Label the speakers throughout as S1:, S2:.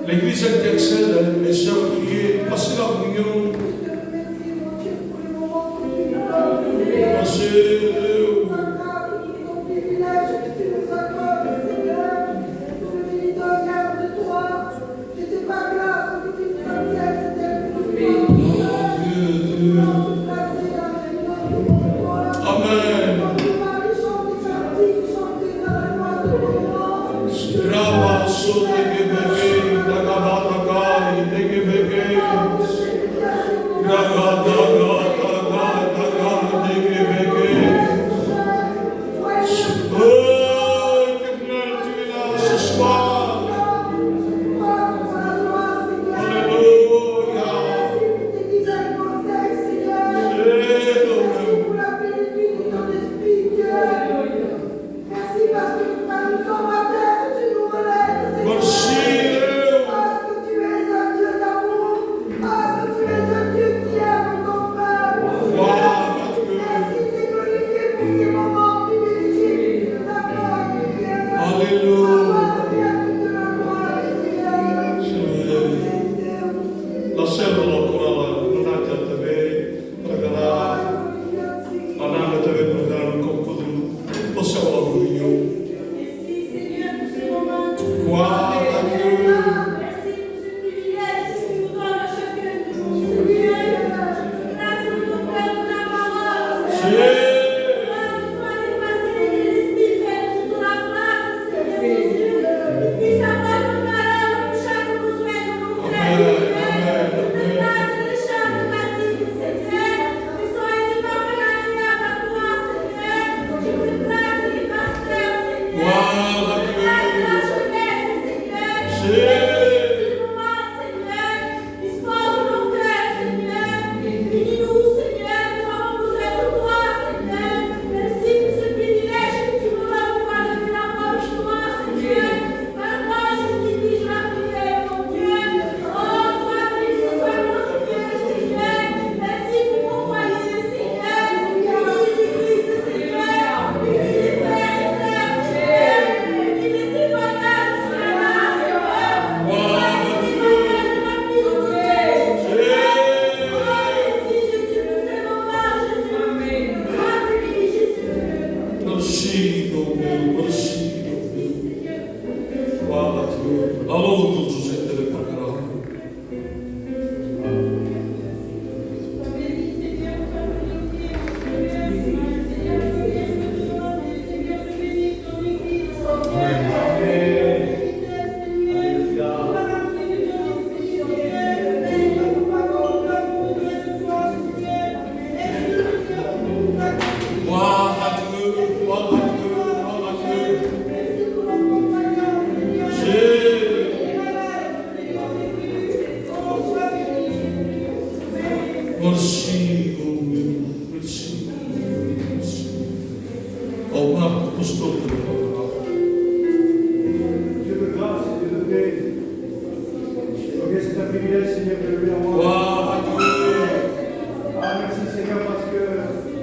S1: L'église intercelle, mes sœurs, priez, passez la communion.
S2: Parce que tu es un Dieu d'amour, parce que tu es un Dieu qui aime.
S1: Merci, oh Dieu. Merci. Oh, Marc, apostole de la parole.
S2: Dieu de grâce et Dieu de paix. Combien c'est un privilège, Seigneur, de lever en moi.
S1: Gloire à Dieu.
S2: Ah, merci, Seigneur, parce que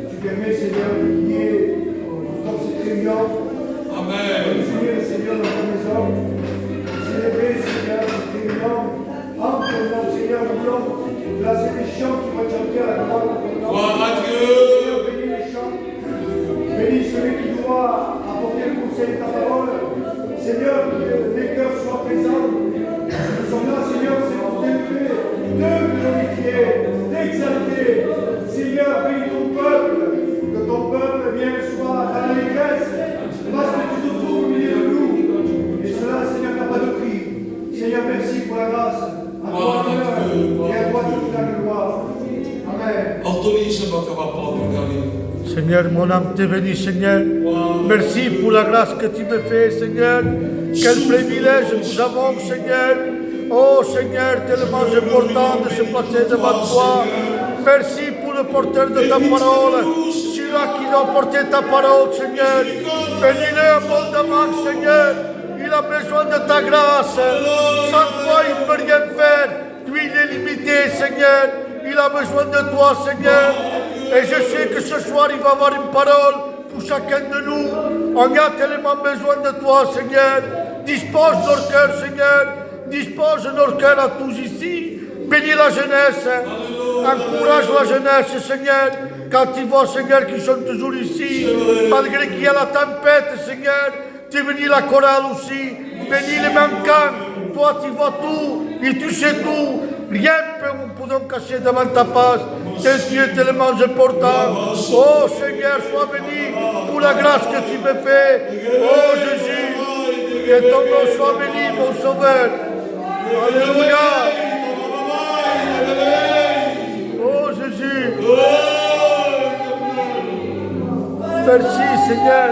S2: tu permets, Seigneur, de lier dans cette réunion.
S1: Amen.
S2: De nous unir, Seigneur, dans ta maison. De célébrer, Seigneur, cette réunion. Entre nous, Seigneur, nous voulons placer les chants qui vont chanter à la gloire de ton nom.
S1: Gloire à Dieu.
S2: Seigneur, bénis les chants. Bénis celui qui doit apporter le conseil de ta parole. Seigneur, que les cœurs soient présents. Nous sommes là, Seigneur, c'est pour t'élever, te glorifier, t'exalter. Seigneur, bénis ton peuple, que ton peuple, bien, soit dans l'allégresse, parce que tu te trouves au milieu de nous. Et cela, Seigneur, n'a pas de prix. Seigneur, merci pour la grâce. À toi l'honneur et à toi toute la gloire. Amen.
S1: Ordonnez ce matin à part, regardez.
S3: Seigneur, mon âme te bénit, Seigneur. Merci pour la grâce que tu me fais, Seigneur. Quel privilège nous avons, Seigneur. Oh, Seigneur, tellement important de se placer devant toi. Merci pour le porteur de ta parole. Celui-là qui doit porter ta parole, Seigneur. Bénis-le abondamment, Seigneur. Il a besoin de ta grâce. Sans toi, il ne peut rien faire. Lui, il est limité, Seigneur. Il a besoin de toi, Seigneur. Et je sais que ce soir, il va avoir une parole pour chacun de nous. On a tellement besoin de toi, Seigneur. Dispose nos cœurs, Seigneur. Dispose nos cœurs à tous ici. Bénis la jeunesse. Encourage la jeunesse, Seigneur. Quand ils voient, Seigneur, qu'ils sont toujours ici, malgré qu'il y a la tempête, Seigneur, tu bénis la chorale aussi. Bénis les manquants. Toi, tu vois tout et tu sais tout. Rien ne peut nous cacher devant ta face. Tu es tellement important. Oh Seigneur, sois béni pour la grâce que tu me fais. Oh Jésus, que ton nom soit béni, mon Sauveur. Alléluia. Oh Jésus. Merci Seigneur.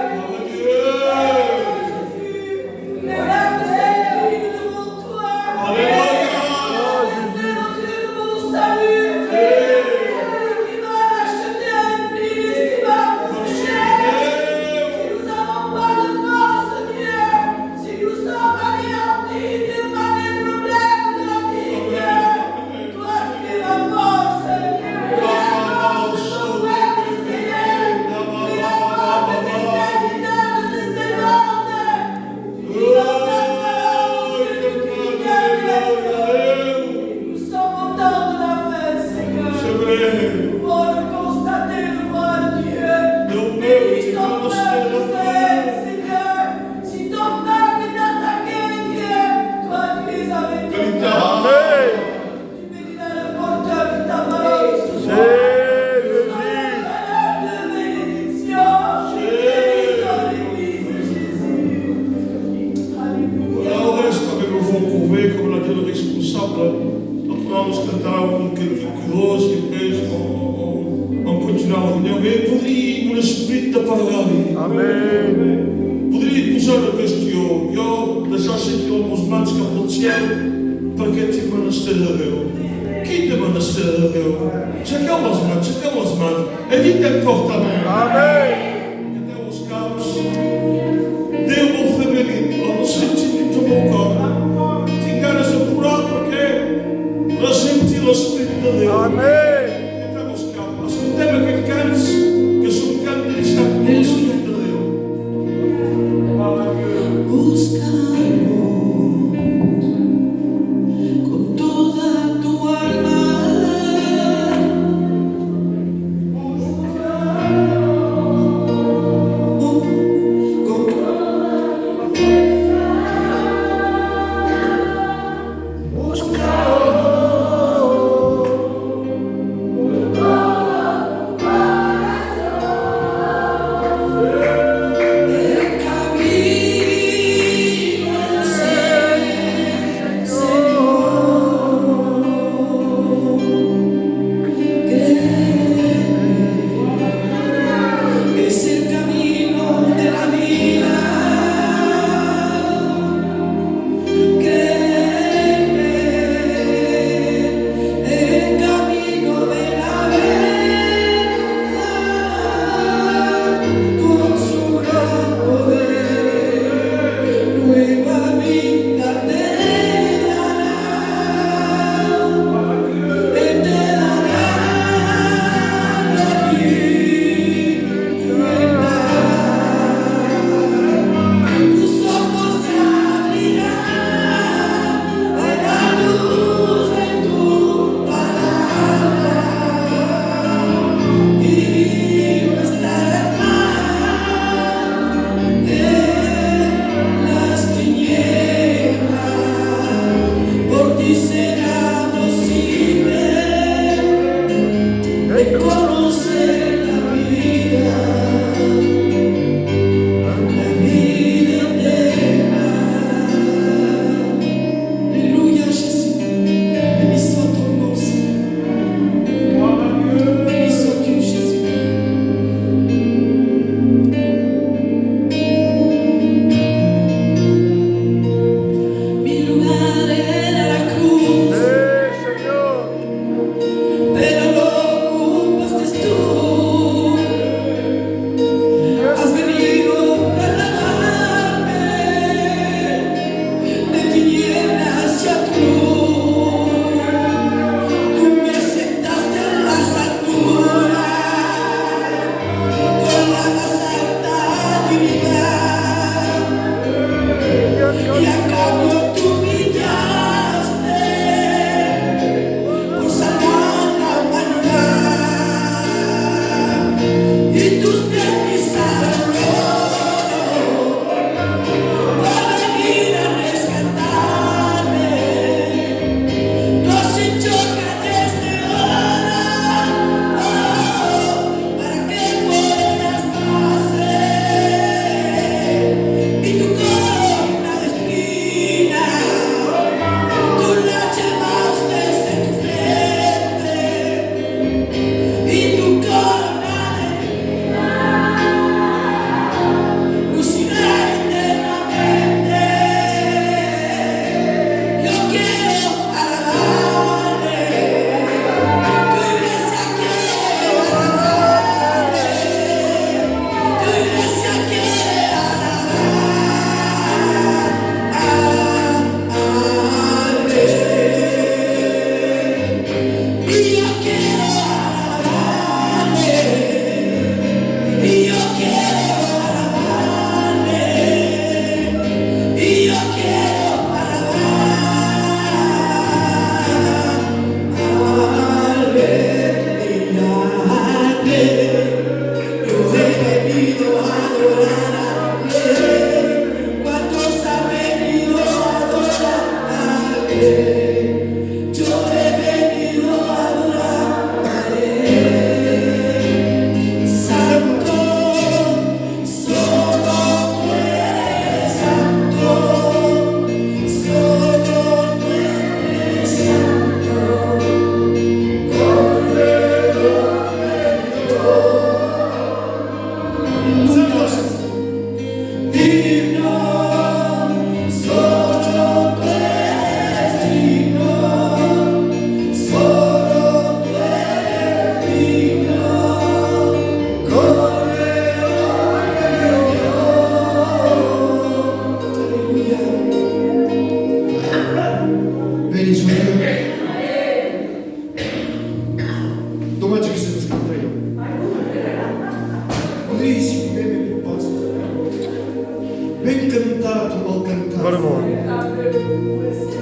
S2: Ben cantato mal cantato.
S3: Vraiment.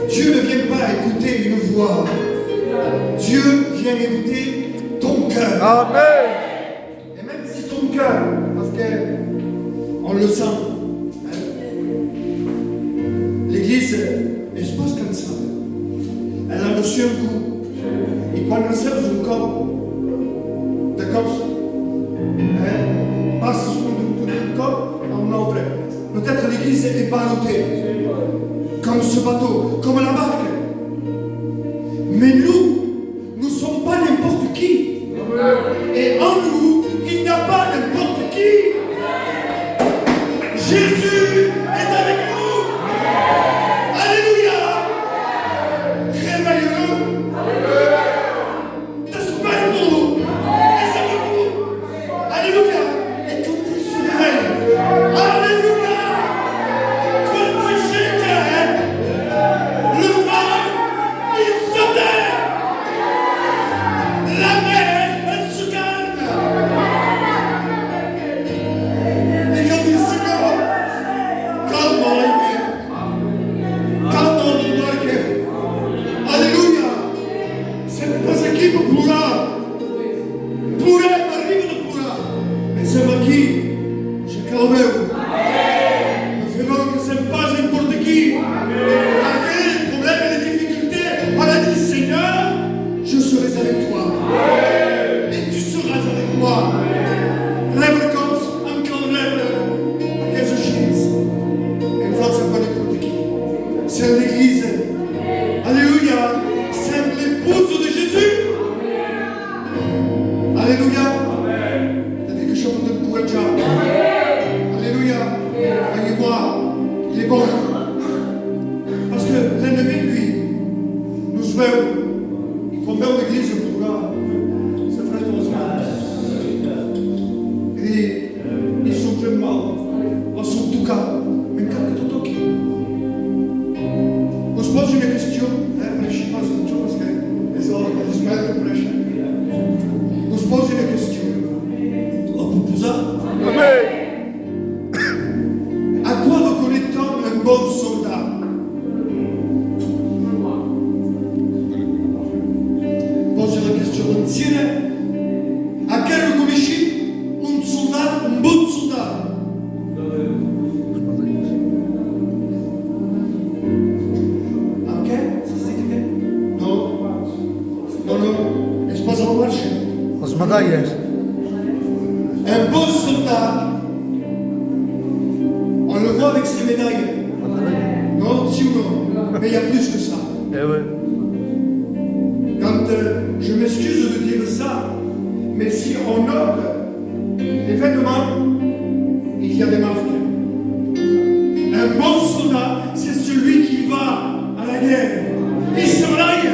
S2: Dieu ne vient pas écouter une voix. Dieu vient écouter ton cœur.
S3: Amen.
S2: Et même si ton cœur, parce qu'on le sent, hein, l'Église, elle se passe comme ça. Elle a reçu un coup. Et quand on sert un corps de corps, passe d'un corps à un autre. Peut-être l'Église est ballottée, comme ce bateau, comme la barque. Mais nous ne sommes pas n'importe qui. Et en nous, il n'y a pas n'importe qui. Jésus est avec nous. Alléluia. Réveille-le. Despierto. Alléluia. Et quand il se réveille, alléluia. Quand tu jettes, le vent marche.
S3: As medalhas.
S2: Un bon soldat, on le voit avec ses médailles. Non, si ou non. Mais il y a plus que ça.
S3: Eh oui.
S2: Quand je m'excuse de dire ça, mais si on note les vêtements, il y a des marques. Un bon soldat, c'est celui qui va à la guerre. Il se raille,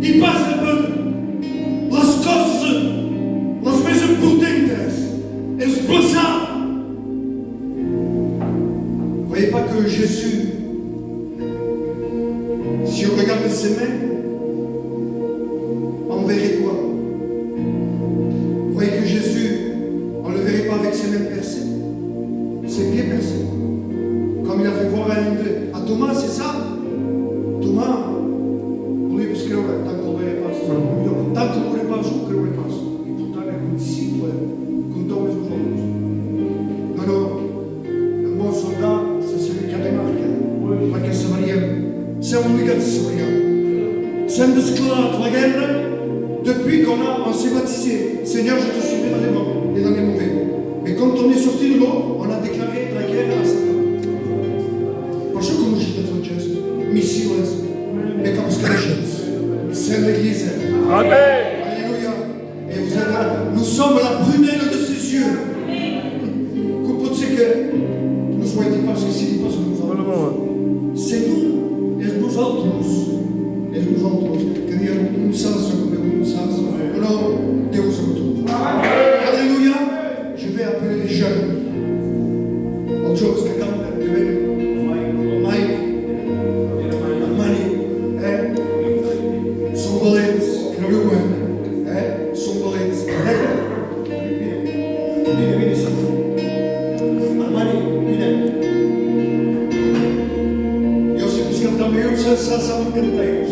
S2: il passe un peu las cosas, las mais importantes, explosar. Vous ne voyez pas que Jésus, si on regarde ses mains, on verrait quoi? Vous voyez que Jésus, on ne le verrait pas avec ses mains percées, ses pieds percés. Comme il a fait voir à Thomas, c'est ça? Thomas, lui, parce que tant qu'on ne le pas, je que le passe. Et pourtant, il est disciple, comme tous les autres. Non, non, un bon soldat, c'est celui qui a des marques. Pas que ça va rien. C'est obligatoire. C'est un esclave de la guerre. Depuis on s'est baptisé, Seigneur, je te suivrai dans les bons et dans les mauvais. Mais quand on est sorti de l'eau, on a déclaré la guerre à Satan. Parce que comme je dis à Jésus, missiles, mais comme ce que c'est l'Église.
S3: Amen.
S2: Alléluia. Et vous êtes là, nous sommes la prunelle de ses yeux. Vous pensez que nous soyons parce que c'est pas ce que nous avons. C'est nous, et nous autres. Et nous autres. Que Dieu nous sens comme nous sens. Alors, Dieu vous retrouve. Alléluia. Je vais appeler les jeunes. Autre chose que quand Mike, Armani, Sombolens, everyone, Sombolens. Armani, io se mi scantavo io, ça me cantais.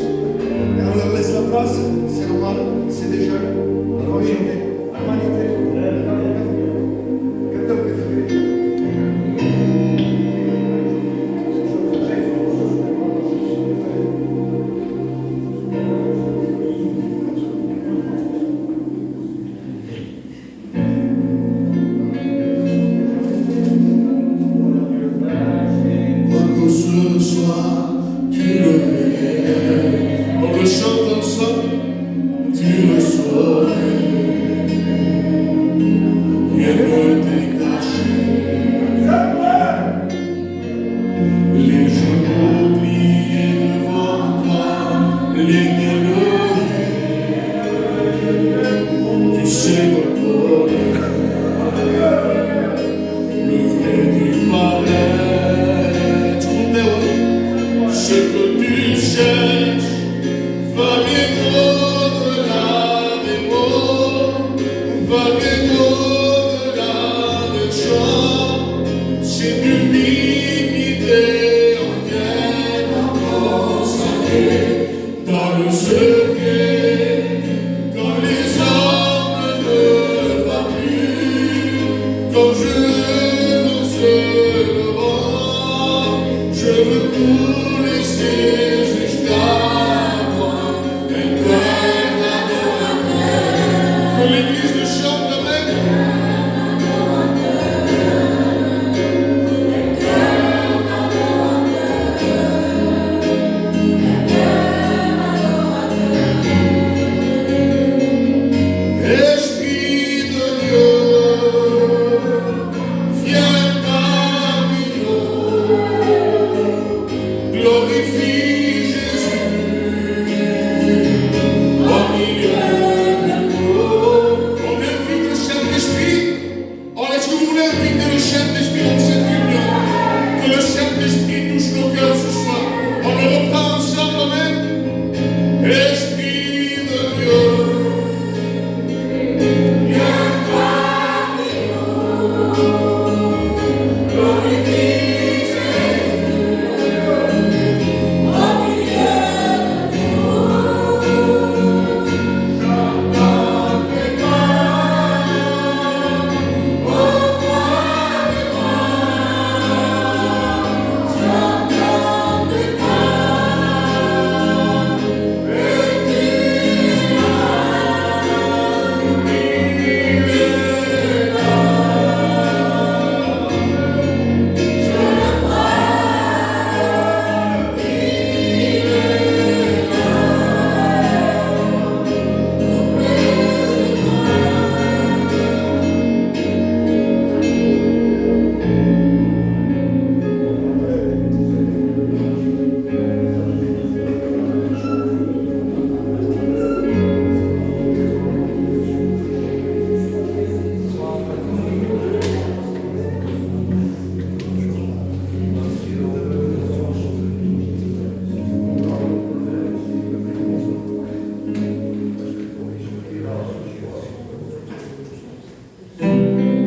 S2: Et on leur laisse la place, c'est normal, c'est des jeunes. Alors chanter. Armani,
S1: Ce soir, tu le verrais. On le chante ensemble, tu le saurais. Rien ne t'est caché. Les genoux pliés devant toi, les galets. Tu sais reconnaître le vrai du paraître. Ce que tu cherches va bien au-delà des mots, va bien au-delà des choix. C'est une vie qui t'est entièrement consacrée dans le secret, quand les hommes ne voient plus, quand je nous serons, je veux tout. C'est jusqu'à moi, un cœur d'adorateur. Que l'Église le chante, amen. Esprit de Dieu, viens parmi nous. Glorifie Jésus au milieu de nous.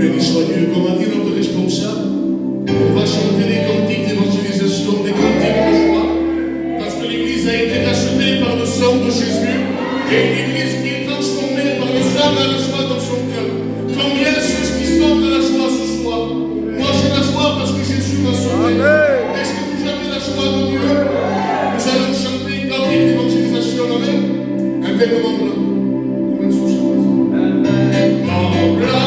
S1: béni soit Dieu. Comme a dit notre responsable, on va chanter des cantiques d'évangélisation, des cantiques de joie, parce que l'Église a été rachetée par le sang de Jésus, et une Église qui est transformée par le sang de la joie dans son cœur. Combien ceux qui sont de la joie ce soir? Moi j'ai la joie parce que Jésus m'a sauvé. Est-ce que vous avez la joie de Dieu? Nous allons chanter une cantique d'évangélisation, amen. Un vêtement blanc. Combien de sous blanc, blanc.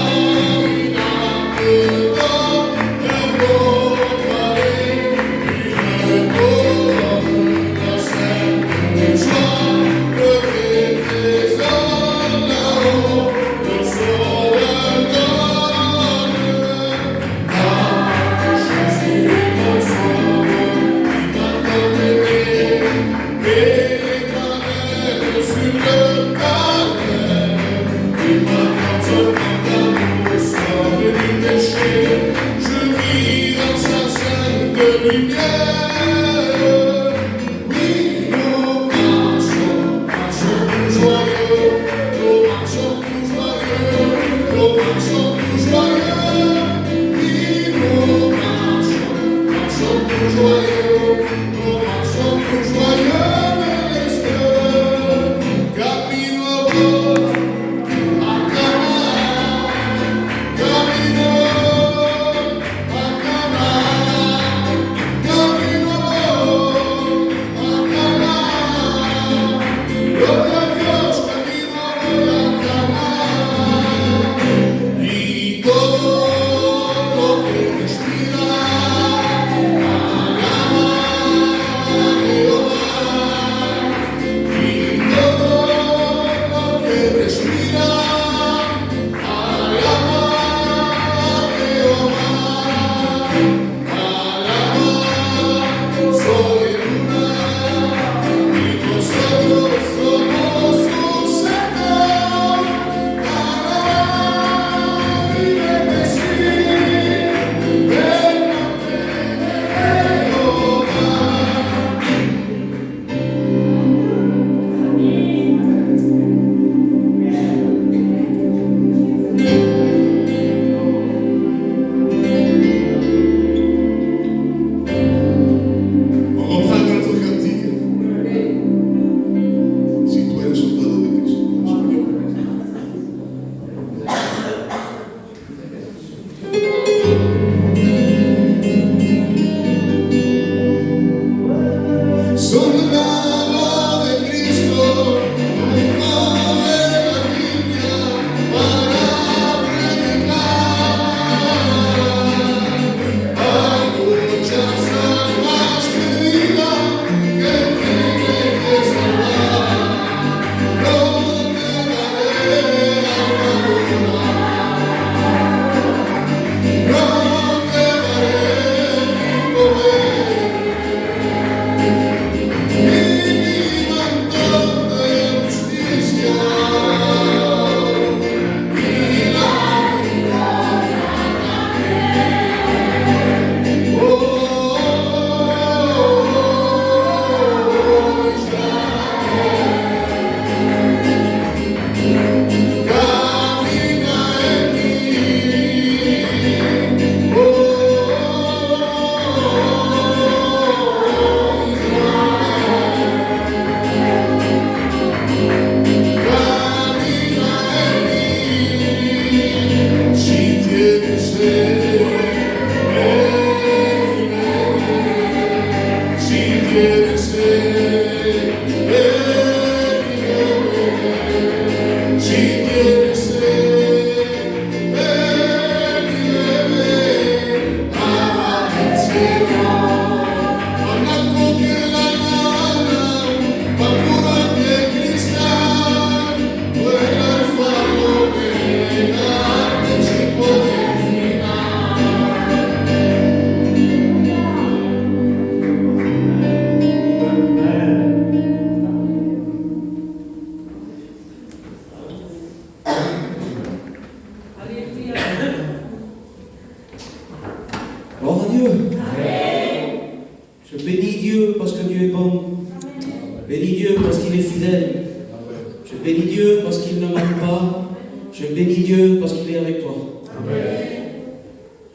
S4: Je bénis Dieu parce qu'il ne manque pas. Je bénis Dieu parce qu'il est avec toi.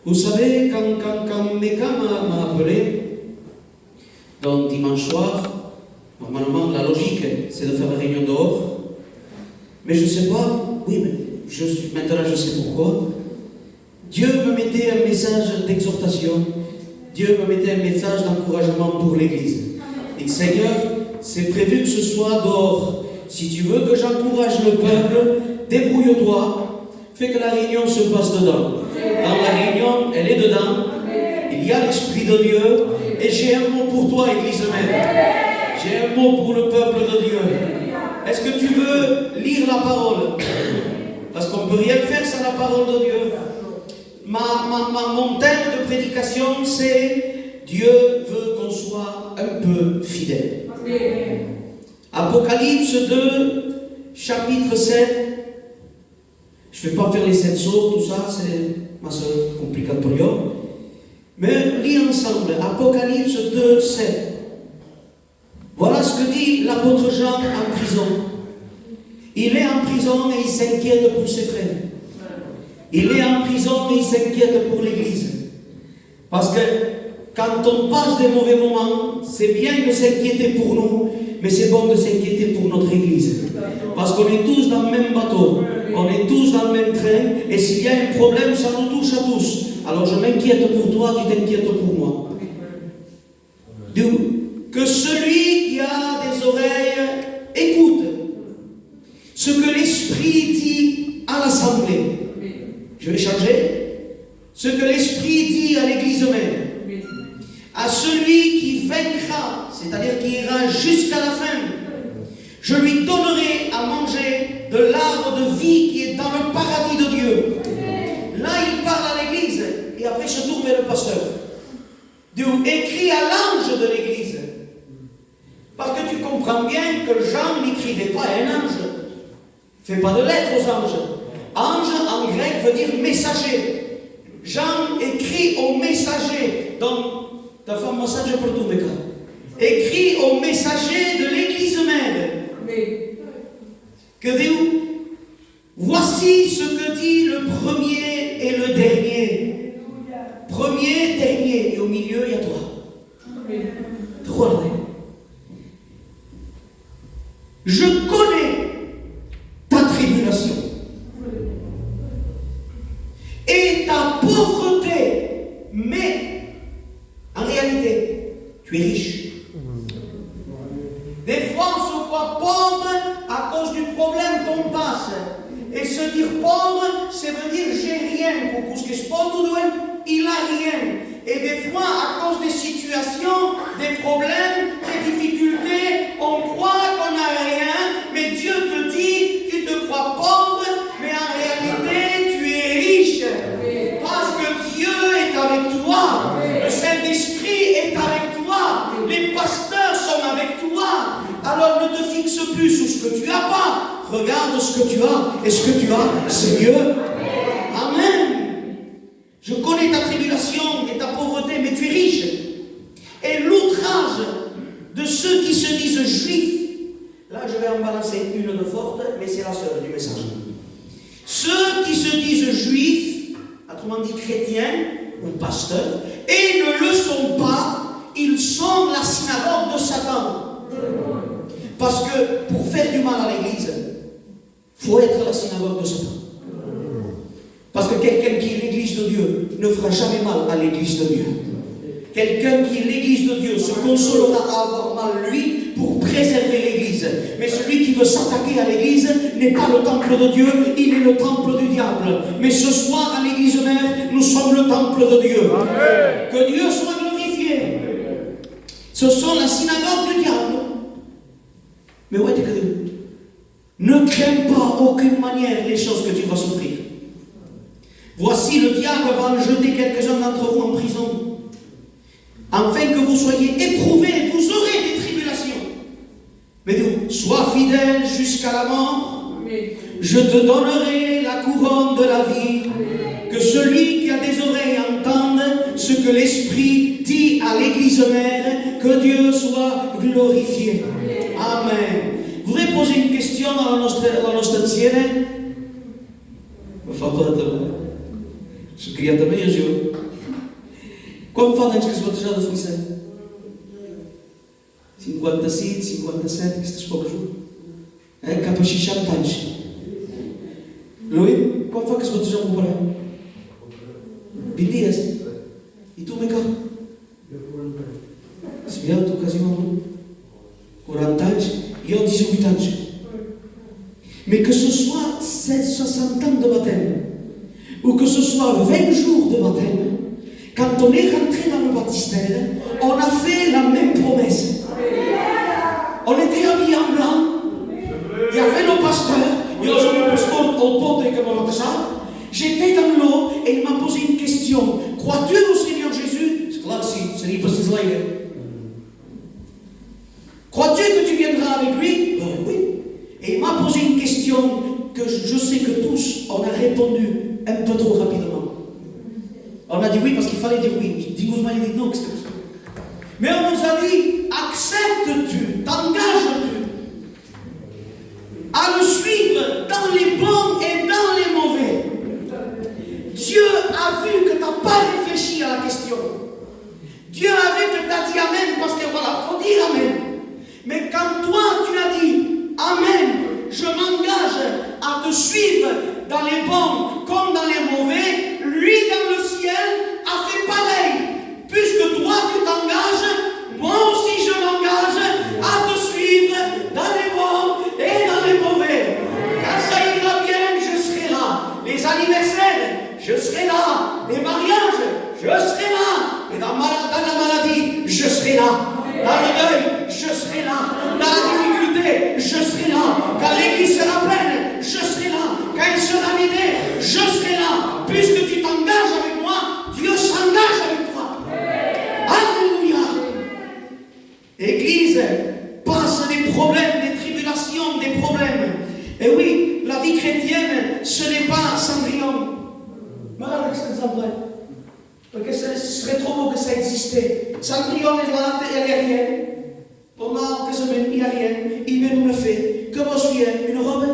S4: Vous savez, quand Meka m'a appelé, donc dimanche soir, normalement la logique c'est de faire la réunion dehors, mais je ne sais pas, oui, mais maintenant je sais pourquoi. Dieu me mettait un message d'exhortation, Dieu me mettait un message d'encouragement pour l'Église. Et Seigneur, c'est prévu que ce soit dehors. Si tu veux que j'encourage le peuple, débrouille-toi, fais que la réunion se passe dedans. Dans la réunion, elle est dedans, il y a l'Esprit de Dieu, et j'ai un mot pour toi, Église mère. J'ai un mot pour le peuple de Dieu. Est-ce que tu veux lire la parole? Parce qu'on ne peut rien faire sans la parole de Dieu. Mon thème de prédication, c'est Dieu veut qu'on soit un peu fidèle. Apocalypse 2, chapitre 7. Je ne vais pas faire les 7 sauts, tout ça, c'est ma soeur complicatorio. Mais lis ensemble, Apocalypse 2, 7. Voilà ce que dit l'apôtre Jean en prison. Il est en prison et il s'inquiète pour ses frères. Il est en prison et il s'inquiète pour l'Église. Parce que quand on passe des mauvais moments, c'est bien de s'inquiéter pour nous, mais c'est bon de s'inquiéter pour notre Église. Parce qu'on est tous dans le même bateau, on est tous dans le même train, et s'il y a un problème, ça nous touche à tous. Alors je m'inquiète pour toi, tu t'inquiètes pour moi. Que celui qui a des oreilles écoute ce que l'Esprit dit à l'Assemblée. Je vais changer. Ce que l'Esprit dit à l'Église mère. À celui qui vaincra, c'est-à-dire qui ira jusqu'à la fin, je lui donnerai à manger de l'arbre de vie qui est dans le paradis de Dieu. Là, il parle à l'Église, et après il se tourne vers le pasteur. Dieu écrit à l'ange de l'Église. Parce que tu comprends bien que Jean n'écrivait pas à un ange. Il ne fait pas de lettres aux anges. Ange en grec veut dire messager. Jean écrit au messager. Donc, ta femme message pour tout, Meka. Écrit au messager de l'Église mère. Que dit où? Voici ce que dit le premier et le dernier. Premier, dernier, et au milieu, il y a toi. Trois. Je connais ta tribulation et ta pauvreté, mais en réalité, tu es riche. Des fois, on se croit pauvre à cause du problème qu'on passe. Et se dire pauvre, c'est veut dire j'ai rien. Pour ce que je peux il a rien. Et des fois, à cause des situations, des problèmes, des difficultés, on croit qu'on n'a rien, mais Dieu te dit, tu te crois pauvre, mais en réalité, tu es riche. Parce que Dieu est avec toi. Le Saint-Esprit est avec toi. Les pasteurs sont avec toi. Alors ne te fixe plus sur ce que tu n'as pas. Regarde ce que tu as. Et ce que tu as, c'est Dieu. Amen. Je connais ta tribulation et ta pauvreté, mais tu es riche. Et l'outrage de ceux qui se disent juifs, là je vais en balancer une de forte, mais c'est la sœur du message. Ceux qui se disent juifs, autrement dit chrétiens ou pasteurs, et ne le sont pas, ils sont la synagogue de Satan. Parce que pour faire du mal à l'Église, il faut être la synagogue de Satan. Parce que quelqu'un qui est l'Église de Dieu ne fera jamais mal à l'Église de Dieu. Quelqu'un qui est l'Église de Dieu se consolera à avoir mal lui pour préserver l'Église. Mais celui qui veut s'attaquer à l'Église n'est pas le temple de Dieu, il est le temple du diable. Mais ce soir à l'Église mère, nous sommes le temple de Dieu. Amen. Que Dieu soit glorifié. Ce sont la synagogue du diable. Mais où est-ce que ne crains pas aucune manière les choses que tu vas souffrir. Voici le diable va en jeter quelques-uns d'entre vous en prison, afin que vous soyez éprouvés, vous aurez des tribulations. Mais nous, sois fidèle jusqu'à la mort, je te donnerai la couronne de la vie. Que celui qui a des oreilles entende ce que l'Esprit dit à l'Église mère, que Dieu soit glorifié. Amen. Vorrei porre in questione la nostra insieme? Sono criat a meia jo. Quan fa d'anys que es batejava de Feliçat? 56, 57, aquestes poques cap a 60 anys. Lui, quan fa que es bateja el meu pare? 20 dies. I tu, Meca? Si mireu, tu quasi m'ha 40 anys, jo 18 anys. Mais que ce soit 60 ans de baptême, ou que ce soit 20 jours de baptême, quand on est rentré dans le baptistère, on a fait la même promesse. On était habillés en blanc, il y avait nos pasteurs, il y avait le pasteur au pote que m'ont dit ça. J'étais dans l'eau et il m'a posé une question. Crois-tu au Seigneur Jésus? C'est clair que si, c'est libre, c'est là. Crois-tu que tu viendras avec lui? Ben oui. Et il m'a posé une question que je sais que tous, on a répondu un peu trop rapidement. On a dit oui parce qu'il fallait dire oui. Digouze-moi, il dit non, que c'était ça. Mais on nous a dit, acceptes-tu, t'engages-tu à le suivre dans les bons et dans les mauvais? Dieu a vu que tu n'as pas réfléchi à la question. Dieu a vu que tu as dit Amen parce que voilà, il faut dire Amen. Mais quand toi tu as dit Amen, je m'engage à te suivre dans les bons comme dans les mauvais, lui dans le ciel a fait pareil. Puisque toi tu t'engages, moi aussi je m'engage à te suivre dans les bons et dans les mauvais. Quand ça ira bien, je serai là. Les anniversaires, je serai là. Les mariages, je serai là. Et dans la maladie, je serai là. Dans le deuil, je serai là. Dans la difficulté, je serai là. Quand l'église sera pleine, je serai là. Quand elle sera vidée, je serai là. Puisque tu t'engages avec moi, Dieu s'engage avec toi. Alléluia. Église passe des problèmes, des tribulations, des problèmes. Et oui, la vie chrétienne, ce n'est pas Cendrillon. Regarde cet exemple. Parce que ce serait trop beau que ça existait. Cendrillon est là, il n'y a rien. Pendant quelques semaines, il n'y a rien. Il met une fée. Que vous suivez une robe?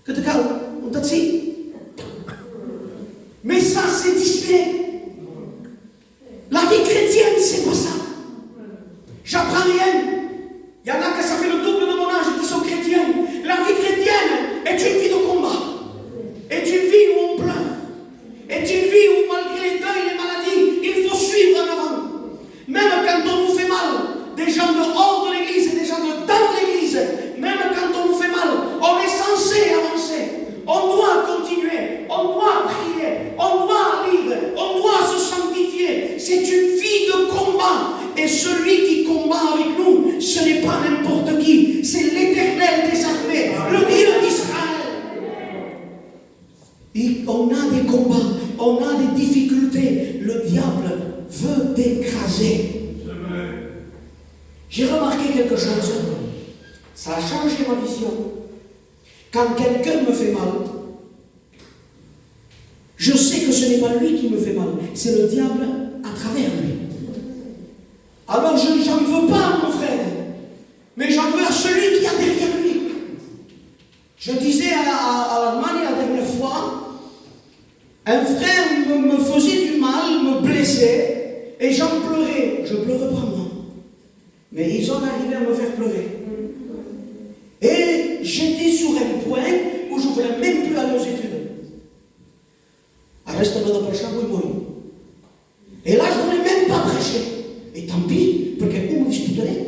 S4: Que te calme. On t'a dit. Mais ça, c'est Disney. La vie chrétienne, c'est pas ça. J'apprends rien. Il y en a que ça fait le double de mon âge qui sont chrétiens. La vie chrétienne est une vie de combat. Est une vie où on pleure. Est une vie où malgré les deuils et les maladies, il faut suivre en avant. Même quand on nous fait mal, des gens dehors de l'église et des gens dans l'église, même quand on nous fait mal, on est censé avancer. On doit continuer, on doit prier, on doit lire, on doit se sanctifier. C'est une vie de combat. Et celui qui combat avec nous, ce n'est pas n'importe qui, c'est l'Éternel des armées, le Dieu d'Israël. Et on a des combats, on a des difficultés. Le diable veut t'écraser. J'ai remarqué quelque chose. Ça a changé ma vision. Quand quelqu'un me fait mal, je sais que ce n'est pas lui qui me fait mal, c'est le diable à travers lui. Alors je n'en veux pas à mon frère, mais j'en veux à celui qui est derrière lui. Je disais à l'Allemagne la dernière fois, un frère me faisait du mal, me blessait, et j'en pleurais. Je ne pleurais pas moi, mais ils ont arrivé à me faire pleurer. Et j'étais sur un point où je ne voulais même plus aller aux études. Reste-moi dans le champ, oui, moi. Et là, je ne voulais même pas prêcher. Et tant pis, parce qu'on me disputerait,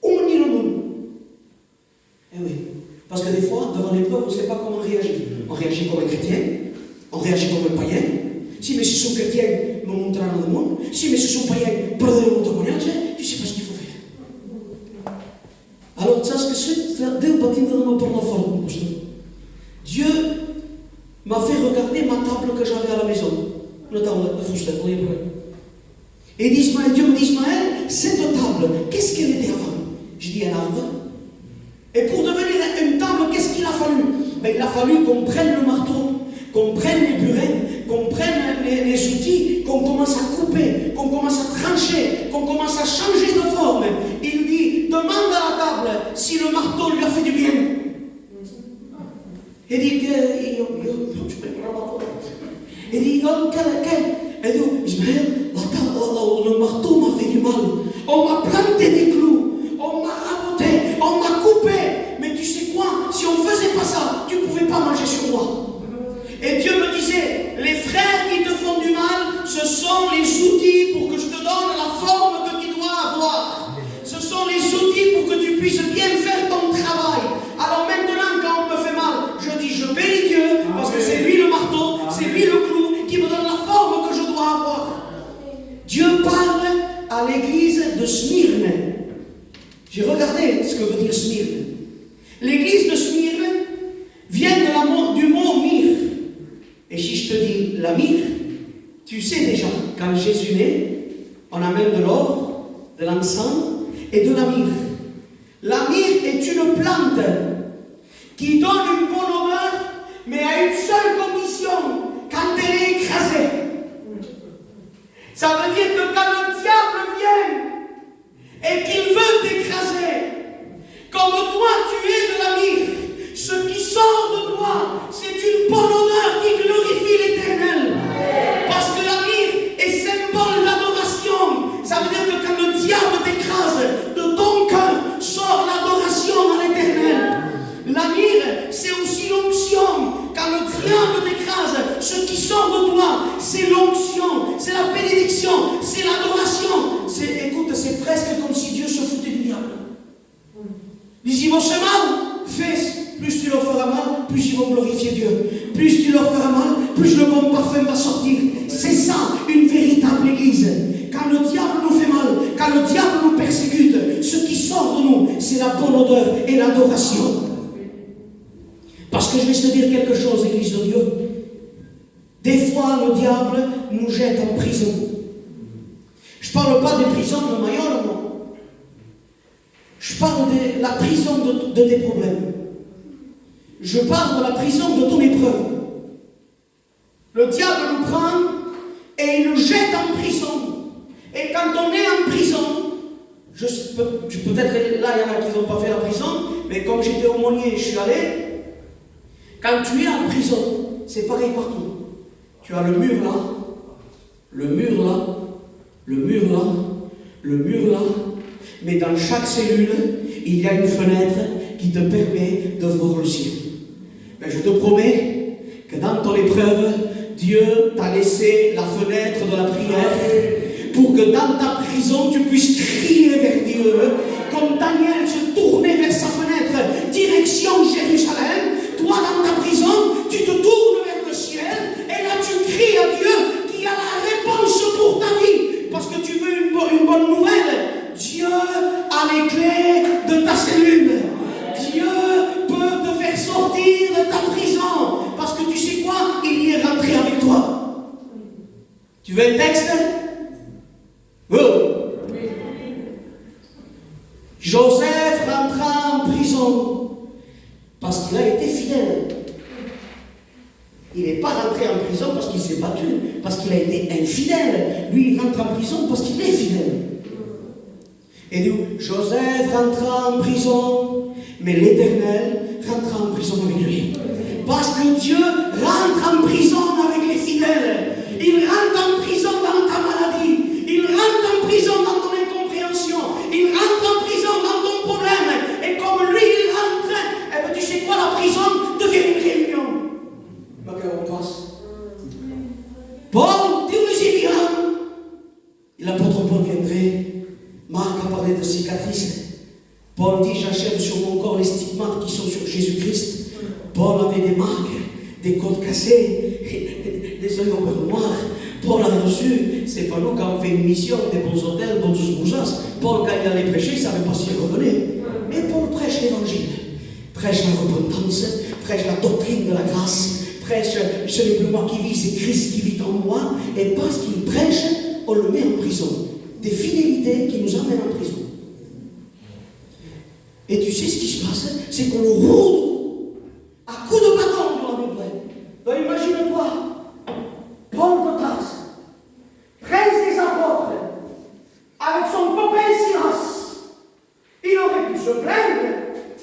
S4: on me dit le monde. Eh oui, parce que des fois, devant l'épreuve, on ne sait pas comment réagir. On réagit comme un chrétien, on réagit comme un païen. Si mes sont chrétiens, me montrent dans le monde. Si mes sont païens, perdent mon témoignage, tu ne sais pas ce qu'il faut faire. Alors, tu sais ce que c'est? Dieu bâtit dans mon porte-forme. Dieu m'a fait regarder ma table que j'avais à la maison. Une table de fourchette, vous voyez. Et Dieu me dit, Ismaël, cette table, qu'est-ce qu'elle était avant? Je dis un arbre. Et pour devenir une table, qu'est-ce qu'il a fallu? Ben, il a fallu qu'on prenne le marteau, qu'on prenne les burins, qu'on prenne les outils, qu'on commence à couper, qu'on commence à trancher, qu'on commence à changer de forme. Il dit, demande à la table si le marteau lui a fait du bien. E dic, io non ci prendo la parola. E dic, oh, et donc, Ismaël, le marteau m'a fait du mal. On m'a planté des clous. On m'a raboté. On m'a coupé. Mais tu sais quoi? Si on ne faisait pas ça, tu ne pouvais pas manger sur moi. Et Dieu me disait, les frères qui te font du mal, ce sont les outils pour que je te donne la forme que tu dois avoir. Ce sont les outils pour que tu puisses bien faire ton travail. Alors maintenant, quand on me fait mal, je dis, je bénis Dieu, parce que c'est lui le marteau, c'est lui le clou qui me donne la forme que je dois avoir. Dieu parle à l'église de Smyrne. J'ai regardé ce que veut dire Smyrne. L'église de Smyrne vient du mot myrrhe. Et si je te dis la myrrhe, tu sais déjà, quand Jésus naît, on amène de l'or, de l'encens et de la myrrhe. La myrrhe est une plante qui donne une bonne odeur, mais à une seule condition, quand elle est écrasée. Ça veut dire que quand le diable vient et qu'il veut t'écraser, comme toi tu es de la myrrhe, ce qui sort de toi, c'est une bonne odeur qui glorifie l'Éternel. Parce que la myrrhe est symbole d'adoration. Ça veut dire que quand le diable t'écrase, de ton cœur sort l'adoration à l'Éternel. La myrrhe, c'est aussi l'onction. Quand le diable t'écrase, ce qui sort de toi, c'est l'onction, c'est la bénédiction, c'est l'adoration. Écoute, c'est presque comme si Dieu se foutait du diable. Ils y vont se mal, fais. Plus tu leur feras mal, plus ils vont glorifier Dieu. Plus tu leur feras mal, plus le bon parfum va sortir. C'est ça, une véritable église. Quand le diable nous fait mal, quand le diable nous persécute, ce qui sort de nous, c'est la bonne odeur et l'adoration. Parce que je vais te dire quelque chose, église de Dieu. Des fois, le diable nous jette en prison. Je ne parle pas des prisons de Mayol, moi. Je parle de la prison de tes problèmes. Je parle de la prison de ton épreuve. Le diable nous prend et il nous jette en prison. Et quand on est en prison, peut-être là il y en a qui n'ont pas fait la prison, mais comme j'étais aumônier et je suis allé, quand tu es en prison, c'est pareil partout. Tu as le mur là, le mur là, le mur là, le mur là, mais dans chaque cellule, il y a une fenêtre qui te permet de voir le ciel. Mais je te promets que dans ton épreuve, Dieu t'a laissé la fenêtre de la prière pour que dans ta prison, tu puisses crier vers Dieu. Comme Daniel se tournait vers sa fenêtre, direction Jérusalem, toi dans ta prison, tu te tournes vers le ciel et là tu cries à Dieu qui a la réponse pour ta vie. Parce que tu veux une bonne nouvelle. Dieu a les clés de ta cellule. Dieu peut te faire sortir de ta prison. Parce que tu sais quoi? Il y est rentré avec toi. Tu veux un texte? Oh. Joseph rentra en prison parce qu'il a été fidèle. Il n'est pas rentré en prison parce qu'il s'est battu, parce qu'il a été infidèle. Lui, il rentre en prison parce qu'il est fidèle. Et donc, Joseph rentra en prison, mais l'Éternel rentra en prison avec lui. Parce que Dieu rentre en prison avec les fidèles. Il rentre en prison dans ta maladie. Il rentre en prison dans ton incompréhension. Il rentre en prison dans ton problème. Et comme lui, il rentre, eh bien, tu sais quoi, la prison devient une réunion. On passe. Paul, Dieu, et l'apôtre Paul viendrait. Marc a parlé de cicatrices. Paul dit, j'achève sur mon corps les stigmates qui sont sur Jésus-Christ. Paul avait des marques, des côtes cassées, des œils au beurre noir. Paul a reçu, c'est pas nous quand on fait une mission, des bons hôtels, d'autres bourgeois. Paul, quand il allait prêcher, il ne savait pas s'il revenait. Mais Paul prêche l'évangile, prêche la repentance, prêche la doctrine de la grâce, prêche, ce n'est plus moi qui vis, c'est Christ qui vit en moi. Et parce qu'il prêche, on le met en prison. Des fidélités qui nous amènent en prison. Et tu sais ce qui se passe? C'est qu'on le roule à coups de bâton dans la Bible. Donc imagine-toi, Paul de Tarse, prince des apôtres, avec son copain Silas, il aurait pu se plaindre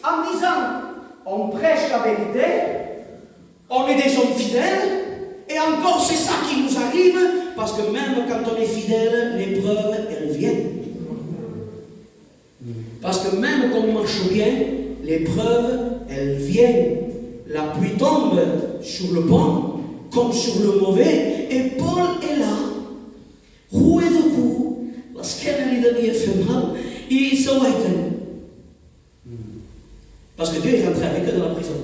S4: en disant, on prêche la vérité, On est des hommes fidèles. Et encore, c'est ça qui nous arrive. Parce que même quand on est fidèle, l'épreuve, elle vient. Parce que même quand on marche bien, l'épreuve, elle vient. La pluie tombe sur le bon comme sur le mauvais. Et Paul est là, roué de coups, parce qu'elle lui a fait mal. Il se waiten. Parce que Dieu est rentré avec eux dans la prison.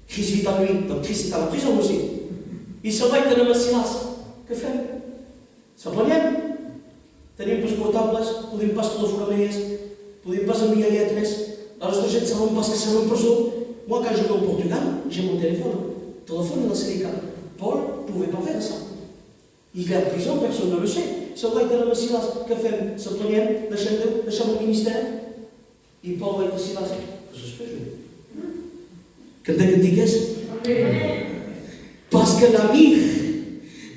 S4: Christ vit en lui, donc Christ est à la prison aussi. Il se waiten le Silas. Que fait? Se apanyen. Tenim els portables, podem pas telefonar-les, podem pas enviar lletres. La nostra gent saben pas que estan en presó. Moi, quand je vais au Portugal, j'ai mon téléphone. Téléphone dans la Sénégal. Paul ne pouvait pas faire ça. Il est en prison, personne ne le sait. Se waiten le Silas. Que fait? Se apanyen, deixem el ministère. I Paul va dir a Silas, que s'espera. Que te digues? Parce que l'ami,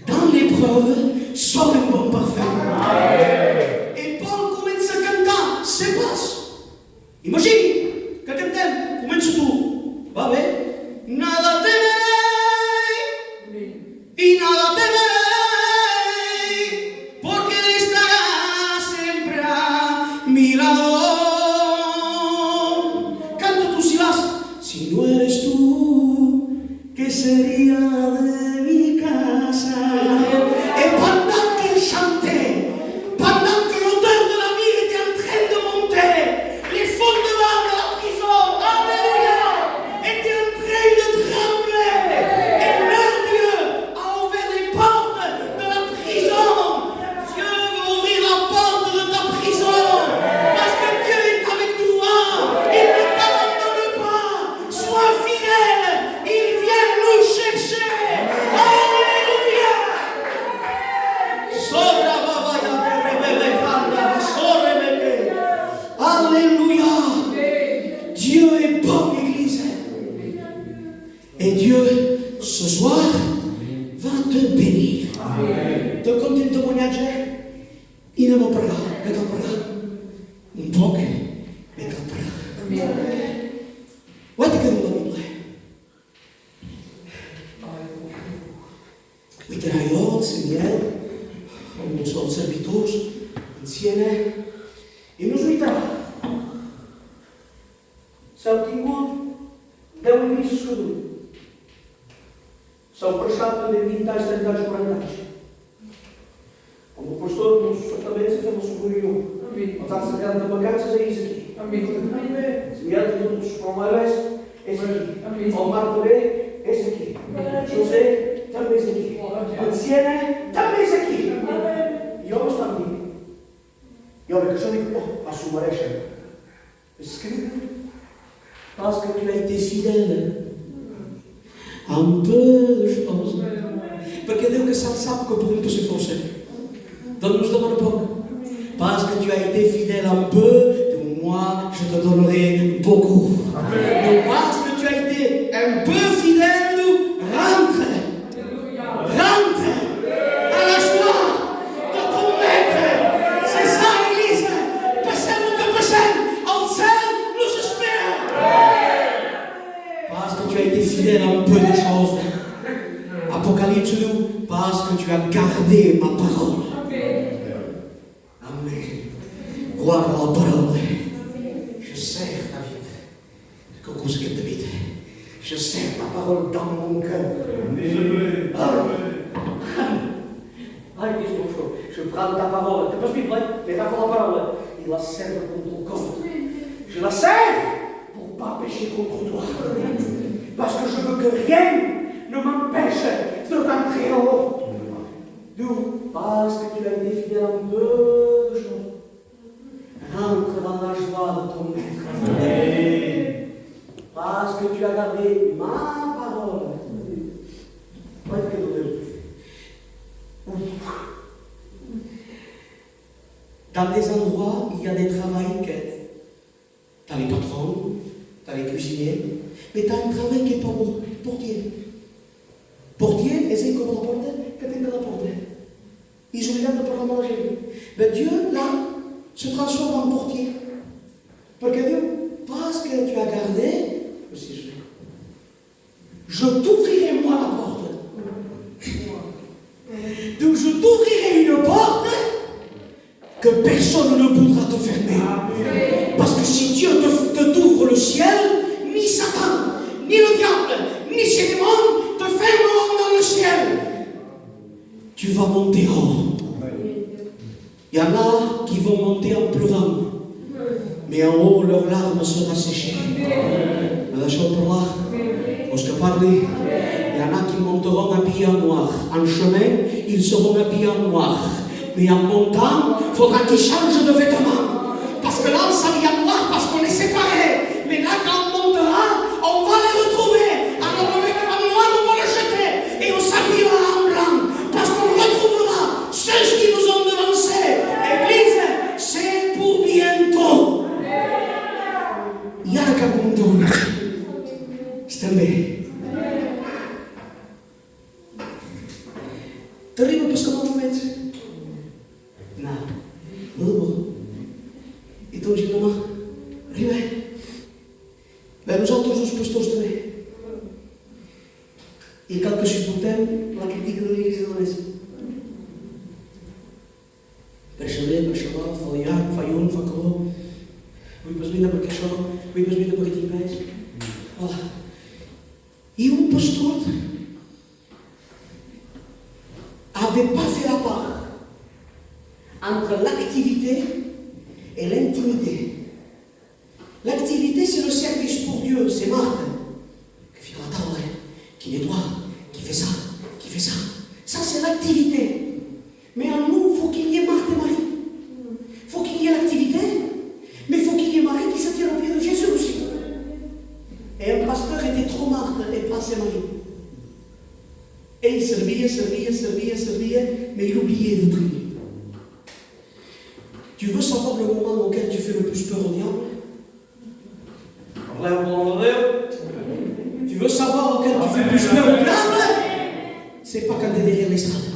S4: dans l'épreuve, sort un bon parfum. Et Paul commence a cantar, se passe. Imagine que cantem, comença tu. Va bé? Nada temeré, y nada temeré, porque Él estará siempre a mi lado. Canta tú, Silas. Si no eres tú, ¿qué sería de mi casa? Et pendant qu'il chantait, pendant que l'odeur de la vie était en train de monter, les fondements de la prison, alléluia, étaient en train de trembler. Et leur Dieu a ouvert les portes de la prison. Dieu veut ouvrir la porte de ta prison, parce que Dieu est avec toi. Il ne t'abandonne pas. Sois fidèle. Il vient nous chercher. Alléluia. Alléluia. Dieu est bon, Église. Et Dieu, ce soir, va te bénir. Te compte un témoignage? Il ne m'a pas là. Mais quand pas là. Un poc. Mais quand pas là. What can you do? Uite la eu, Seigneur, nous sommes serviteurs, anciens, et nous uităm. S-au tingut 10 églises cădute. S-au prășat de 20 ani, 30 ani, 40 ani. Como pastor, nos apartamentos e fomos sobre o Estamos a casa de vacanças, é isso aqui. Se vier todos os Palmeiras, esse aqui. Omar Toré, esse aqui. José, também esse aqui. Anciana, também esse aqui. E eu estou aqui. E olha, que eu digo, oh, a sua marecha. Escreve. Parce que tu as été fidèle. Un peu de choses. Perquè Déu que sap que podem ser força. Donne-nous demande poc. Parce que tu as été fidèle un peu, de moi je te donnerai beaucoup. Donc parce que tu as été un peu fidèle, rentre. Rentre à la joie de ton maître. C'est ça l'église. Passez-nous que passez. En scène, nous espérons. Parce que tu as été fidèle à un peu de choses. Apocalypse nous, parce que tu as gardé ma parole. Amen. Gloire à la parole. Je sers ta vie. Coucou ce que tu vis. Je sers ta parole dans mon cœur. Aïe, qu'est-ce qu'on fait? Je prends ta parole. Tu peux suivre, mais la parole. Il la sert contre ton corps. Je la sers pour ne pas pécher contre toi. Parce que je veux que rien ne m'empêche de rentrer en haut. D'où? Parce que tu as été fidèle un peu de choses. Rentre dans la joie de ton maître. Parce que tu as gardé ma parole. Dans des endroits, il y a des travails que tu as les patrons, tu as les cuisiniers, mais tu as un travail qui est pas bon. Portier. Portier, essaye comme la porte, que tu la porte. Ils regardent pour la manger. Mais Dieu, là, se transforme en portier. Parce que Dieu, parce que tu as gardé, je t'ouvrirai moi la porte. Donc je t'ouvrirai une porte que personne ne pourra te fermer. Parce que si Dieu te t'ouvre le ciel, ni Satan, ni le diable, ni ses démons te fermeront dans le ciel. Tu vas monter en haut. Il y en a qui vont monter en pleurant. Mais en haut, leur larme sera séchée. Me lasciamo parlare? Posso parler? Il y en a qui monteront habillés en noir. En chemin, ils seront habillés en noir. Mais en montant, il faudra qu'ils changent de vêtements. Parce que là, on s'habille en noir parce qu'on est séparés. Mais là, quand on montera, on va les retrouver. Alors le vêtement noir, on va le jeter. Et on s'habillera en blanc. Parce qu'on retrouvera ceux qui nous ont devancés. Église, c'est pour bientôt. Il y a un cadeau. C'est un bébé. T'arrives parce que mon maître. Non. Então diz não, arrivei. Bem, nos altos os pastores também. E aquele que eu suportei, lá critica da igreja da mesa. Para chamar, falhar, falhou, falhou. Ui, mas ainda para que chão, ui, mas ainda para que tinha. Olha. E um pastor n'avait pas fait la part entre l'activité et l'intimité. L'activité, c'est le service pour Dieu, c'est Marthe qui fait la table, qui nettoie, qui fait ça, qui fait ça. Ça, c'est l'activité. Mais en nous, il faut qu'il y ait Marthe et Marie. Il faut qu'il y ait l'activité, mais il faut qu'il y ait Marie qui se tire au pied de Jésus aussi. Et un pasteur était trop Marthe et pas assez Marie. Et il servait, mais il oubliait de prier. Tu veux savoir le moment auquel tu fais le plus peur au diable? Tu veux savoir auquel tu fais plus peur au diable? C'est pas quand tu es derrière l'estrade.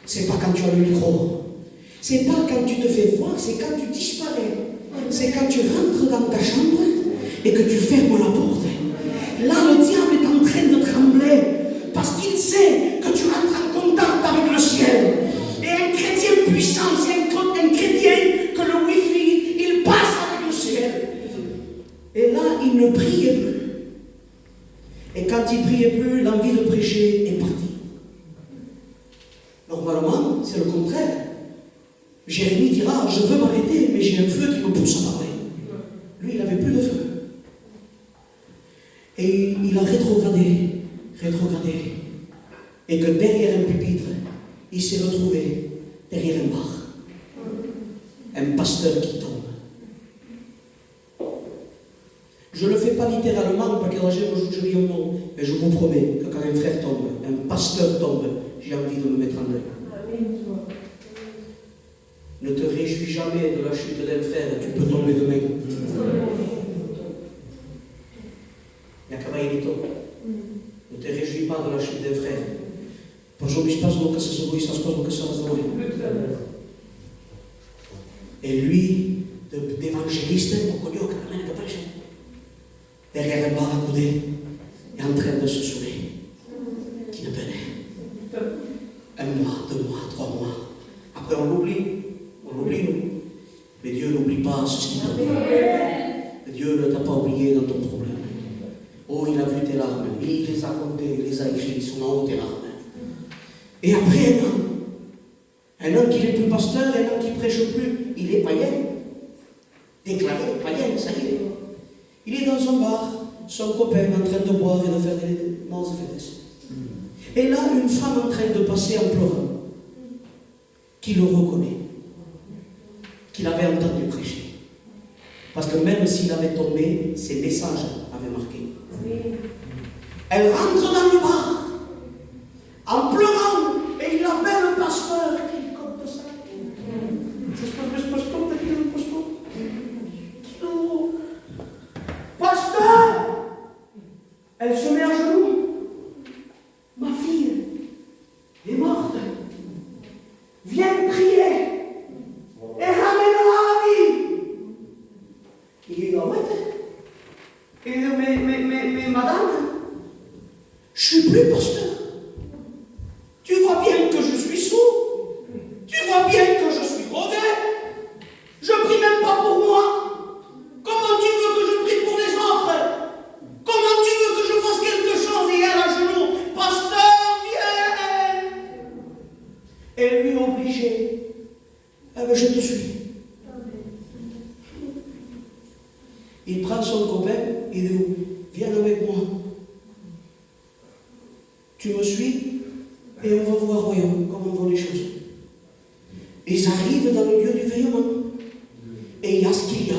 S4: C'est pas quand tu as le micro. C'est pas quand tu te fais voir, c'est quand tu disparais. C'est quand tu rentres dans ta chambre et que tu fermes la porte. Là, le diable est en train de trembler parce qu'il sait que tu rentres en contact avec le ciel. Et un chrétien puissant, c'est un chrétien que le wifi, il passe avec le ciel. Et là, il ne priait plus. Et quand il priait plus, l'envie de prêcher est partie. Normalement, c'est le contraire. Jérémie dira, je veux m'arrêter, mais j'ai un feu qui me pousse à parler. Lui, il n'avait plus de feu. Et il a rétrogradé. Et que derrière un pupitre, il s'est retrouvé derrière un bar. Un pasteur qui tombe. Je ne le fais pas littéralement, parce que je dis un mot, mais je vous promets que quand un frère tombe, un pasteur tombe, j'ai envie de me mettre en deuil. Ne te réjouis jamais de la chute d'un frère, tu peux tomber demain. Il y a qu'à ne te réjouis pas de la chute d'un frère. Aujourd'hui, je pense que ça se voit, ça se passe que ça se voit. Et lui, d'évangéliste, derrière un bar à côté, est en train de se saouler. Qui ne peine. Un mois, 2 mois, 3 mois. Après, on l'oublie, nous. Mais Dieu n'oublie pas ce qui t'a oublié. Dieu ne t'a pas oublié dans ton problème. Oh, il a vu tes larmes, il les a comptées, il les a écrits, ils sont en haut tes larmes. Et après un homme qui n'est plus pasteur, un homme qui ne prêche plus, il est païen. Déclaré païen, ça y est. Il est dans un bar, son copain en train de boire et de faire des manches de fêtes. Et là, une femme en train de passer en pleurant, qui le reconnaît, qu'il avait entendu prêcher. Parce que même s'il avait tombé, ses messages avaient marqué. Elle rentre dans le bar, en pleurant, et il appelle le pasteur. Il compte ça. Pasteur! Elle se met à genoux. Ma fille est morte. Viens prier et ramène-la à la vie. Il dit, ah ouais. Il dit, mais madame, suis plus pasteur. Tu vois bien que je suis sourd. Tu vois bien que je suis drogué. Je prie même pas pour moi. Comment tu veux que je prie pour les autres? Comment tu veux que je fasse quelque chose et elle à genoux? Pasteur, viens! Et lui obligé. Eh bien, je te suis. Il prend son copain, il dit, viens avec moi. Tu me suis et on va voir royaume, comment vont les choses. Ils arrivent dans le lieu du veillement. Et il y a ce qu'il y a.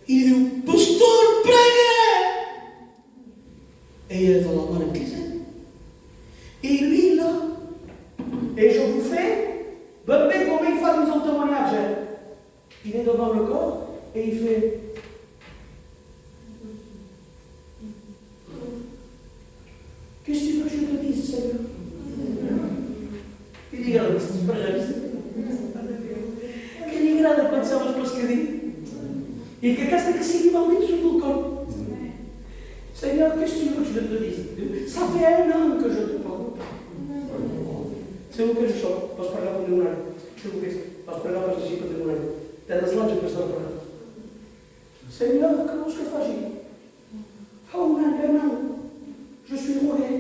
S4: Il dit, pasteur, priez! Et il va l'avoir en prison. Et lui, là, et je vous fais, bébé, combien de fois nous ont témoignage? Il est devant le corps et il fait. Qu'est-ce que tu veux que je te dise, Seigneur? Il dit, regarde, c'est pas réaliste. Che grande pensavo fosse così. Et que qu'est-ce que c'est qui m'a dit sur ton corps? Seigneur, qu'est-ce que tu veux que je te dise? Ça fait 1 an que je te parle. C'est vous que je chante, posso pagar por um ano. C'est vous que posso pagar para agir por um ano. Até das lojas que eu estou a Seigneur, comment je fais agir? Oh, maintenant, je suis drogué.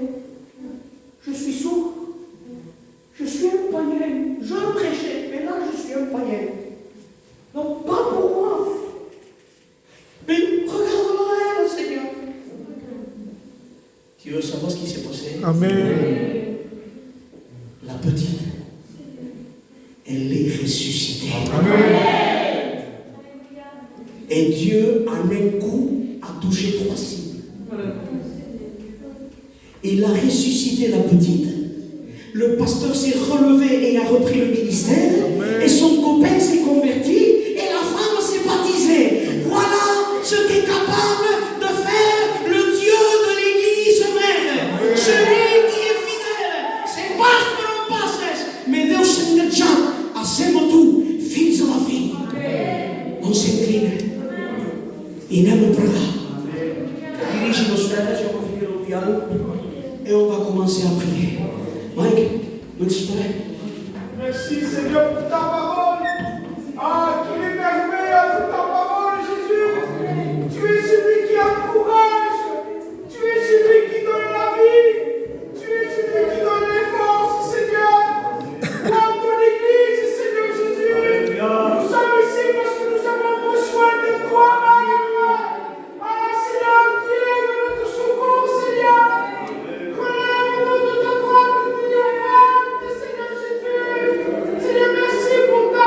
S4: Je suis sourd. Je suis un païen. Je prêchais, mais là, je suis un païen. Non, pas pour moi. Mais regarde-moi elle, Seigneur. Tu veux savoir ce qui s'est passé?
S3: Amen.
S4: La petite, elle est ressuscitée.
S3: Amen.
S4: Et Dieu, en un coup, a touché 3 cibles. Il a ressuscité la petite. Le pasteur s'est relevé et a repris le ministère.
S3: Amen.
S4: Et son copain s'est converti. Et la femme s'est baptisée. Voilà ce qu'est capable de faire le Dieu de l'Église mère. Celui qui est fidèle. C'est pas que non passes. Mais Deus s'engagea hacemos tout. Fins à la fin. On s'incline. Et n'aime pas là. Dirige nos frères, on va finir au piano. Et on va commencer à prier. Mike, veux-tu parler?
S2: Merci Seigneur pour ta parole. Ah, qu'il est merveilleux pour ta parole, Jésus. Tu es celui qui encourage. Tu es celui qui donne la vie. Tu es celui qui donne les forces, Seigneur. Dans ton Église, Seigneur Jésus. Nous sommes ici parce que nous avons besoin de toi, Marie. Ah, Seigneur, viens de notre secours, Seigneur. Relève-nous de ta droite, Seigneur Jésus. Seigneur, merci pour ta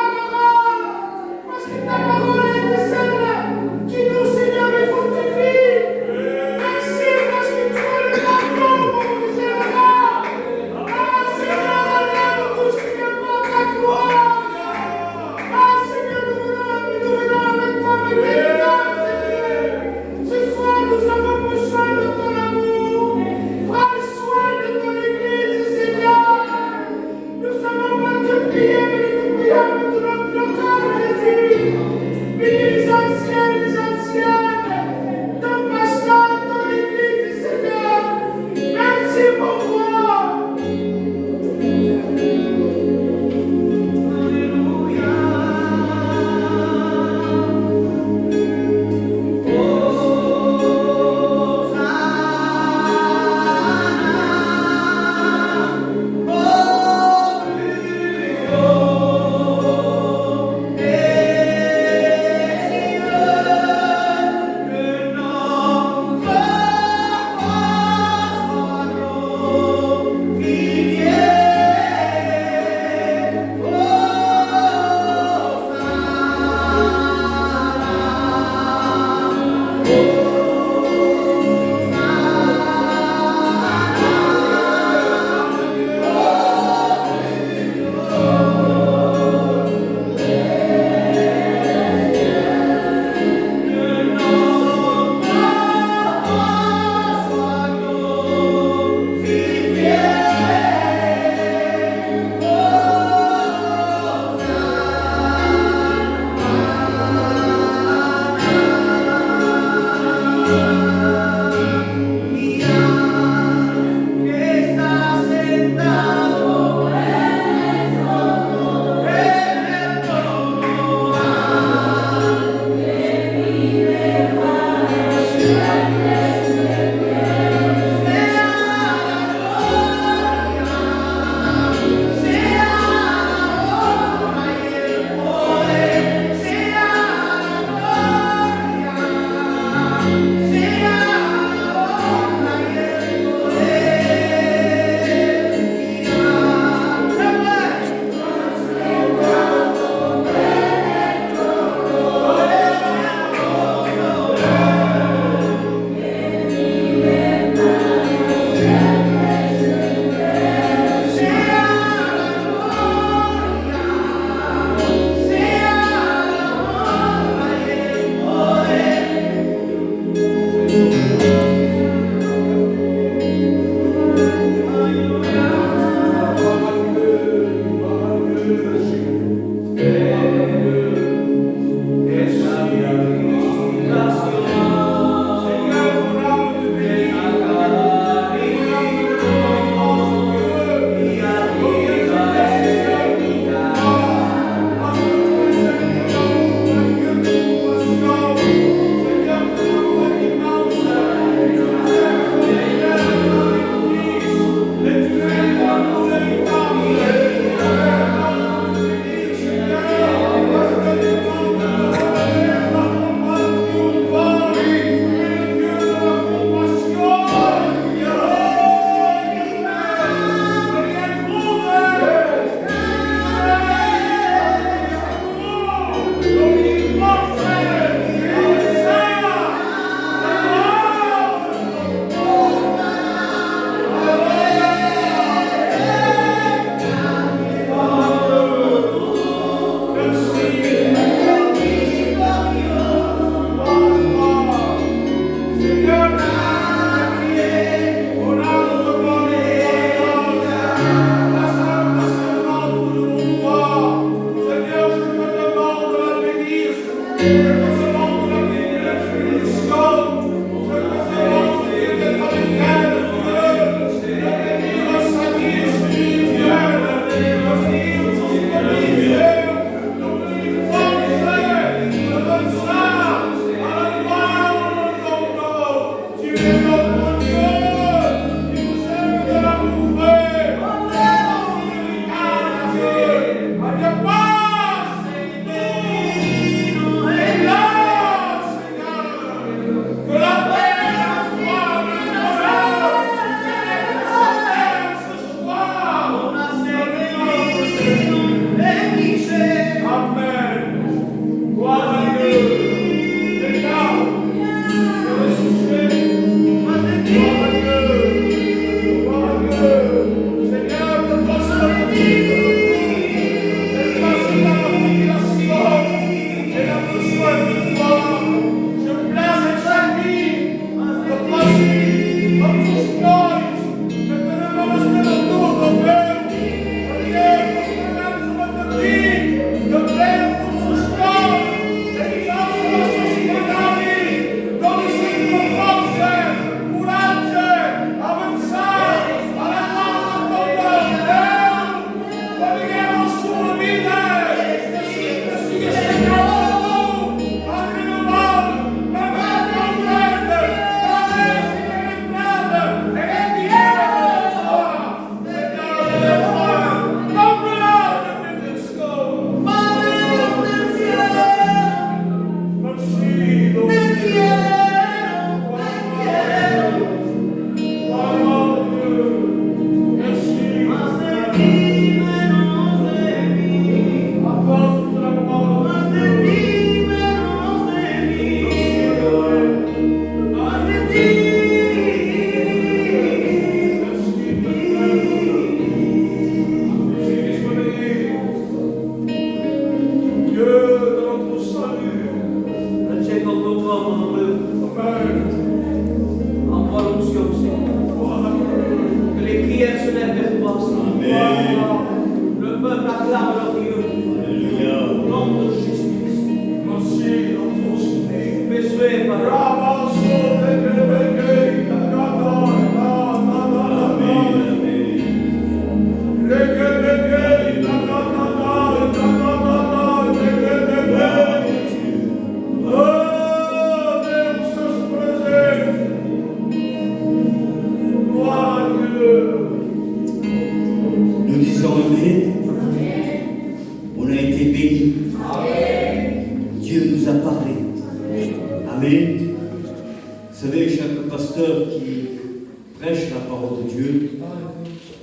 S5: parole de Dieu,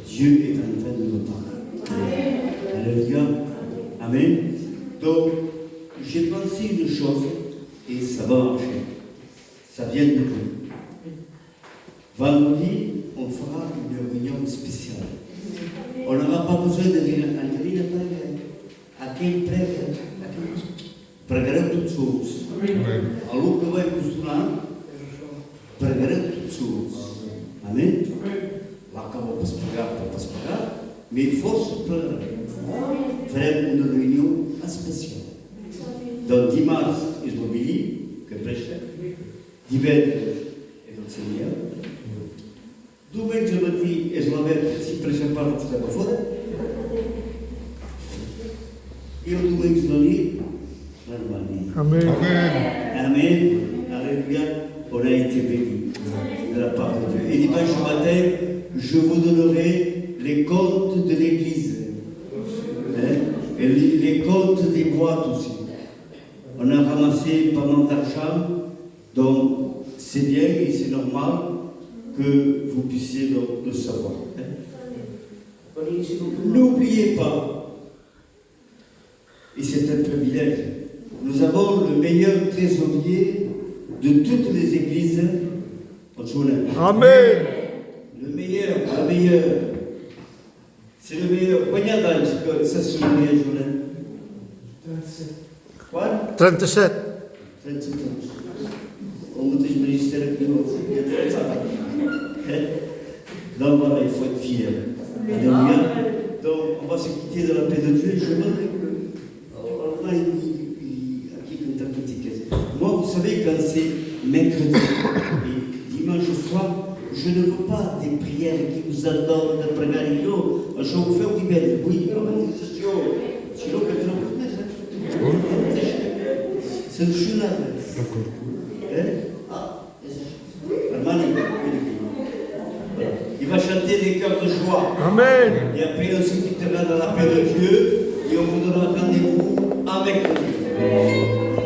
S5: Dieu est en train de nous parler. Alléluia. Amen. Donc, j'ai pensé une chose et ça va marcher. Ça vient de vous. Vendredi, on fera une réunion spéciale. On n'aura pas besoin de venir à l'église de prêcher. À quel prêche? Pregareu toutes choses. Alors que va construire, pregareu toutes choses. Amen. Là, quand on passe pas, mais il faut se préparer. Faire une réunion spéciale. Donc, dimanche, ils vont venir, que prêcher. Dimanche, et notre Seigneur. Domingo je matin, ils vont mettre, si prêcher pas, vous savez pas fort. Et au domingo, je vais dire,
S3: Amen.
S5: Amen. Alléluia. On a été bénis de la part de Dieu. Et dimanche matin, je vous donnerai les comptes de l'Église. Hein? Et les comptes des boîtes aussi. On a ramassé pas mal d'argent, donc c'est bien et c'est normal que vous puissiez le savoir. Hein? N'oubliez pas, et c'est un privilège, nous avons le meilleur trésorier de toutes les églises en Journal.
S3: Amen.
S5: Le meilleur. C'est le meilleur. Combien d'âge que ça se met à Journal? quoi?
S3: 37.
S5: 37 ans. On me dit magistère qui il y a 37 ans. Donc voilà, il faut être fier. Alléluia. Donc on va se quitter de la paix de Dieu. Je voudrais que. Moi, vous savez, quand c'est mercredi et dimanche soir, je ne veux pas des prières qui vous attendent de prier. Je vous fais du bien. Oui, sinon, quelqu'un c'est une chenade. Il va chanter des chœurs de joie.
S3: Amen.
S5: Et après, on se quittera dans la paix de Dieu et on vous donnera rendez-vous avec Dieu.